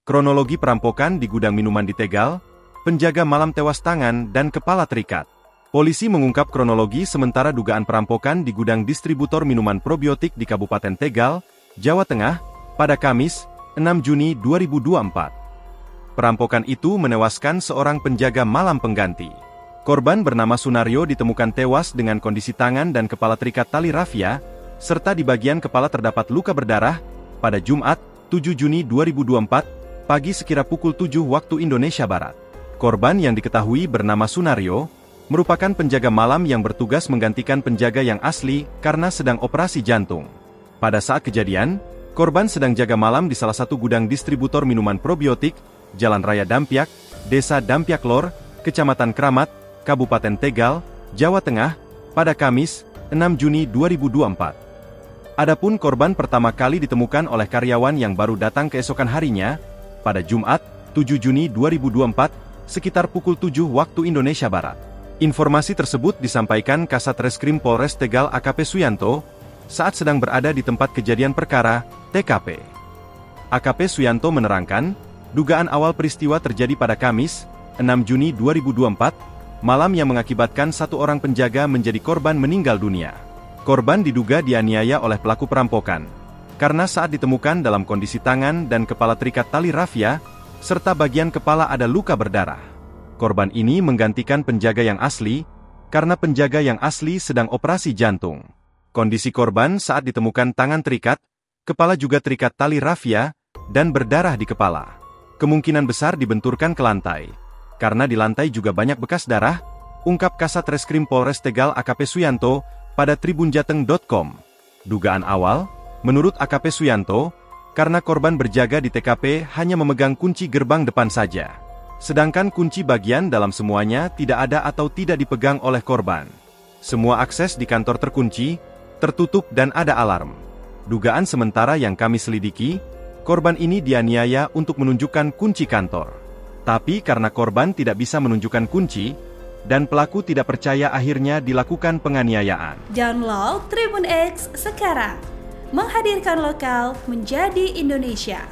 Kronologi perampokan di gudang minuman di Tegal, penjaga malam tewas tangan dan kepala terikat. Polisi mengungkap kronologi sementara dugaan perampokan di gudang distributor minuman probiotik di Kabupaten Tegal, Jawa Tengah, pada Kamis, 6 Juni 2024. Perampokan itu menewaskan seorang penjaga malam pengganti. Korban bernama Sunario ditemukan tewas dengan kondisi tangan dan kepala terikat tali rafia, serta di bagian kepala terdapat luka berdarah, pada Jumat, 7 Juni 2024, pagi sekira pukul 7 waktu Indonesia Barat. Korban yang diketahui bernama Sunario, merupakan penjaga malam yang bertugas menggantikan penjaga yang asli karena sedang operasi jantung. Pada saat kejadian, korban sedang jaga malam di salah satu gudang distributor minuman probiotik, Jalan Raya Dampiak, Desa Dampiak Lor, Kecamatan Kramat, Kabupaten Tegal, Jawa Tengah, pada Kamis, 6 Juni 2024. Adapun korban pertama kali ditemukan oleh karyawan yang baru datang keesokan harinya, pada Jumat, 7 Juni 2024, sekitar pukul 7 waktu Indonesia Barat. Informasi tersebut disampaikan Kasat Reskrim Polres Tegal AKP Suyanto, saat sedang berada di tempat kejadian perkara, TKP. AKP Suyanto menerangkan, dugaan awal peristiwa terjadi pada Kamis, 6 Juni 2024, malam yang mengakibatkan satu orang penjaga menjadi korban meninggal dunia. Korban diduga dianiaya oleh pelaku perampokan, karena saat ditemukan dalam kondisi tangan dan kepala terikat tali rafia, serta bagian kepala ada luka berdarah. Korban ini menggantikan penjaga yang asli, karena penjaga yang asli sedang operasi jantung. Kondisi korban saat ditemukan tangan terikat, kepala juga terikat tali rafia, dan berdarah di kepala. Kemungkinan besar dibenturkan ke lantai. Karena di lantai juga banyak bekas darah, ungkap Kasat Reskrim Polres Tegal AKP Suyanto, pada tribunjateng.com. Dugaan awal, menurut AKP Suyanto, karena korban berjaga di TKP hanya memegang kunci gerbang depan saja. Sedangkan kunci bagian dalam semuanya tidak ada atau tidak dipegang oleh korban. Semua akses di kantor terkunci, tertutup dan ada alarm. Dugaan sementara yang kami selidiki, korban ini dianiaya untuk menunjukkan kunci kantor. Tapi karena korban tidak bisa menunjukkan kunci, dan pelaku tidak percaya akhirnya dilakukan penganiayaan. Download Tribun X sekarang, menghadirkan lokal menjadi Indonesia.